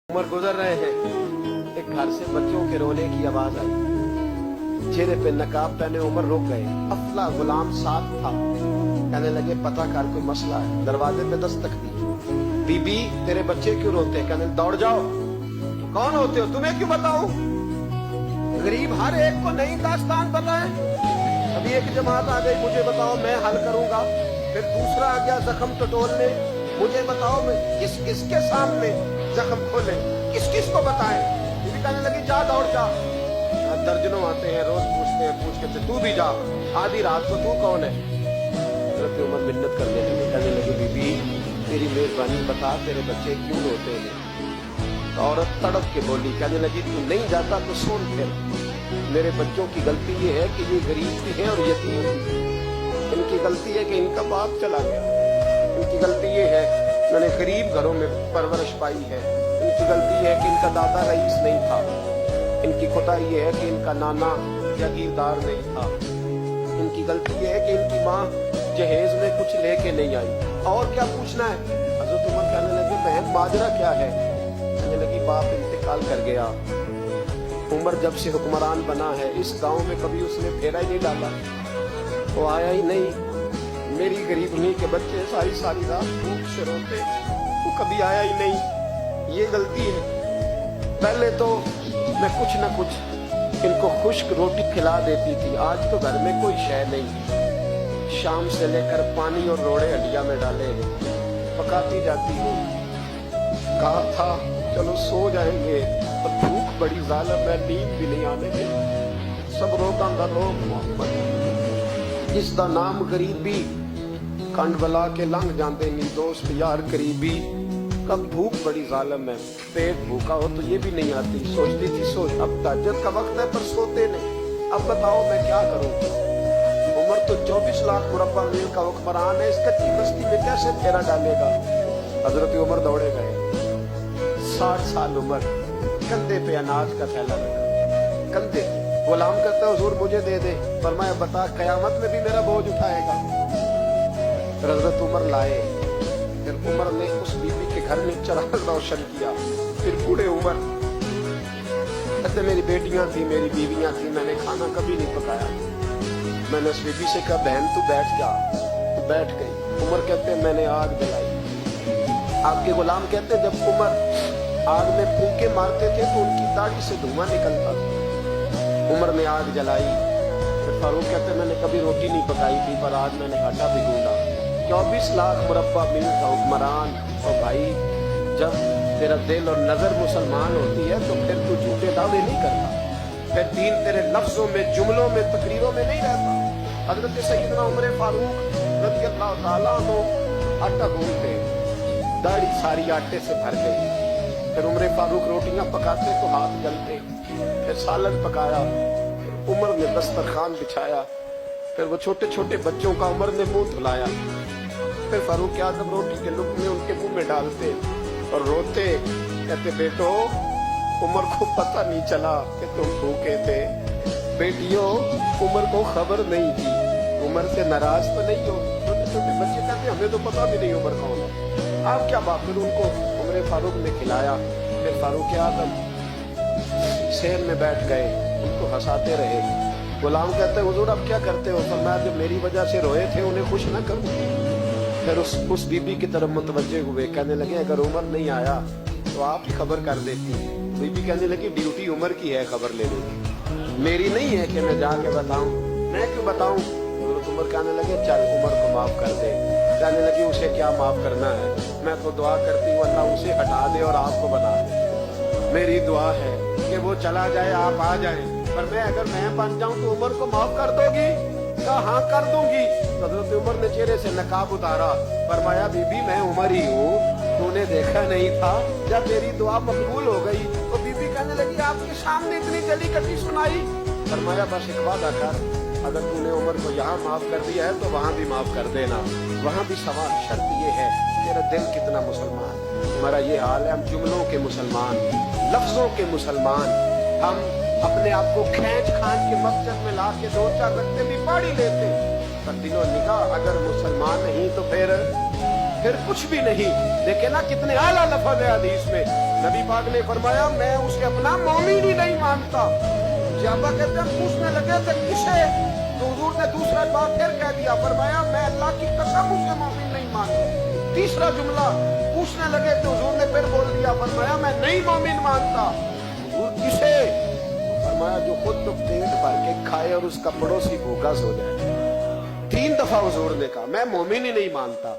उमर गुजर रहे हैं, एक घर से बच्चों के रोने की आवाज आई। चेहरे पे नकाब पहने उमर रुक गए। अफला गुलाम साथ था। कहने लगे पता कर कोई मसला है। दरवाजे पे दस्तक दी। बीबी तेरे बच्चे क्यों रोते? कहने दौड़ जाओ। कौन होते हो? तुम्हें क्यों बताऊं? गरीब हर एक को नई दास्तान बता है। अभी एक जमात आ गई, मुझे बताओ मैं हल करूंगा। फिर दूसरा आ गया जख्म टटोलने, मुझे बताओ मैं किस किसके सामने जख्म खोले, किस किस को बताएं। बीबी कहने लगी जा दौड़ जा। दर्जनों आते हैं, रोज पूछते हैं, पूछ के तू भी जा। आधी रात को तू कौन है? हज़रत उमर मिन्नत करने लगे, कहने लगे बीबी तेरी मेहरबानी बता तेरे बच्चे क्यों रोते हैं? तो औरत तड़प के बोली, कहने लगी तू नहीं जाता तो सुन फिर। मेरे बच्चों की गलती ये है कि ये गरीब भी हैं और यतीम भी। इनकी गलती है कि इनका बाप चला गया। इनकी गलती ये है मैंने गरीब घरों में परवरिश पाई है। इनकी गलती है कि इनका दादा रईस नहीं था। इनकी खुदाई ये है कि इनका नाना जागीरदार नहीं था। इनकी गलती ये है कि इनकी माँ जहेज में कुछ लेके नहीं आई। और क्या पूछना है? हज़रत उमर कहने लगे बहन माजरा क्या है? कहने लगी बाप इंतकाल कर गया। उमर जब से हुक्मरान बना है इस गांव में कभी उसने फेरा ही नहीं डाला। वो आया ही नहीं। मेरी गरीब उन्हीं के बच्चे सारी सारी रात भूख से रोते, वो कभी आया ही नहीं। ये गलती है। पहले तो मैं कुछ न कुछ इनको खुश्क रोटी खिला देती थी। आज तो घर में कोई शय नहीं। शाम से लेकर पानी और रोड़े हंडिया में डाले हैं, पकाती जाती हूँ। कहा था चलो सो जाएंगे, पर भूख बड़ी जालिम है, नींद भी नहीं आने दे। सब रोगां दा रोग मोहब्बत, जिसदा नाम गरीबी कंड बला के लंघ जाते नी दोस्त यार करीबी। कब भूख बड़ी जालिम है, पेट भूखा हो तो ये भी नहीं आती। सोचती थी सोच अब तहज्जुद का वक्त है पर सोते नहीं। अब बताओ मैं क्या करूं? उमर तो 24 लाख मुरब्बा मील का हुक्मरान है, इस कच्ची बस्ती में कैसे फेरा डालेगा? हजरत उमर दौड़े गए। 60 साल उम्र, कंधे पे अनाज का थैला रखा, कंधे। गुलाम कहता है हुजूर मुझे दे दे। फरमाया बता कयामत में भी मेरा बोझ उठाएगा? हजरत उमर लाए। फिर उमर ने उस बीबी के घर में चिराग रोशन किया। फिर बूढ़े उमर कहते मेरी बेटियां थी, मेरी बीवियां थी, मैंने खाना कभी नहीं पकाया। मैंने उस बीबी से कहा बहन तू बैठ जा। तो बैठ गई। उमर कहते मैंने आग जलाई। आपके गुलाम कहते जब उमर आग में फूंके मारते थे तो उनकी दाढ़ी से धुआं निकलता था। उमर ने आग जलाई। फिर फारूक कहते मैंने कभी रोटी नहीं पकाई थी पर आज मैंने आटा भी गूंदा। 24 लाख मुरब्बा मील का हुक्मरान। और भाई जब तेरा दिल और नजर मुसलमान होती है तो फिर तू झूठे दावे नहीं करता। फिर दीन तेरे लफ्जों में, जुमलों में, तकरीरों में नहीं रहता। हजरत सैयदना उमर फारूक रज़ियल्लाहु ताला अन्हु आटा गूंदते, दाढ़ी सारी आटे से भर गई। फिर उमर फारूक रोटियां पकाते तो हाथ जलते। फिर सालन पकाया। फिर उमर ने दस्तरखान बिछाया। फिर वो छोटे छोटे बच्चों का उमर ने मुंह धुलाया। फिर फारूक आज़म रोटी के लुक़्मे उनके मुंह में डालते और रोते, कहते बेटो उमर को पता नहीं चला कि तुम भूखे थे। बेटियों उमर को खबर नहीं थी। उमर से नाराज तो नहीं हो? छोटे छोटे बच्चे कहते हमें तो पता भी नहीं उमर कौन है। आप क्या बात? फिर उनको उमर फारूक ने खिलाया। फिर फारूक आज़म शहर में बैठ गए, उनको हंसाते रहे। गुलाम कहते हुजूर अब क्या करते हो? फरमाया जो मेरी वजह से रोए थे उन्हें खुश न करूं। फिर उस बीबी की तरफ मुतवज्जे हुए, कहने लगे अगर उमर नहीं आया तो आप ही खबर कर देती। बीबी कहने लगी ड्यूटी उमर की है खबर लेने की, मेरी नहीं है कि मैं जाके बताऊं। मैं क्यों बताऊं? उमर कहने लगे चल उमर को माफ कर दे। कहने लगी उसे क्या माफ करना है? मैं तो दुआ करती हूँ अल्लाह उसे हटा दे और आपको बना दे। मेरी दुआ है कि वो चला जाए, आप आ जाए। पर अगर मैं बन जाऊं तो उमर को माफ कर दोगी? कहा हाँ कर दूंगी। हज़रत उमर ने चेहरे से नकाब उतारा। फरमाया बीबी मैं उमर ही हूँ, तूने देखा नहीं था जब मेरी दुआ मकबूल हो गई। तो बीबी कहने लगी आपके सामने इतनी जली कटी सुनाई। फरमाया बस एक वादा कर, अगर तूने उमर को यहाँ माफ कर दिया है तो वहाँ भी माफ कर देना। वहाँ भी सवाल शर्त ये है तेरा दिल कितना मुसलमान। हमारा ये हाल है, हम जुमलों के मुसलमान, लफ्जों के मुसलमान। हम अपने आप को खींच खान के मस्जिद में ला के 2-4 रखते भी पाड़ी लेते। पर दिलो निगाह अगर मुसलमान नहीं तो फिर कुछ भी नहीं। देखे ना कितने आला लफ्ज़ है हदीस में, नबी पाक ने फरमाया मैं उसे अपना मोमिन ही नहीं मानता। सहाबा कहते हैं पूछने लगे थे किसे, तो हुजूर ने दूसरा बात फिर कह दिया, फरमाया मैं अल्लाह की कसम उसे मोमिन नहीं मानता। तीसरा जुमला पूछने लगे तो हुजूर ने फिर बोल दिया, फरमाया मैं नहीं मोमिन मानता। हुजूर किसे? फरमाया जो खुद तो पेट भर के खाए और उसका पड़ोसी भूखा सो जाए। 3 दफा हुजूर ने कहा मैं मोमिन ही नहीं मानता।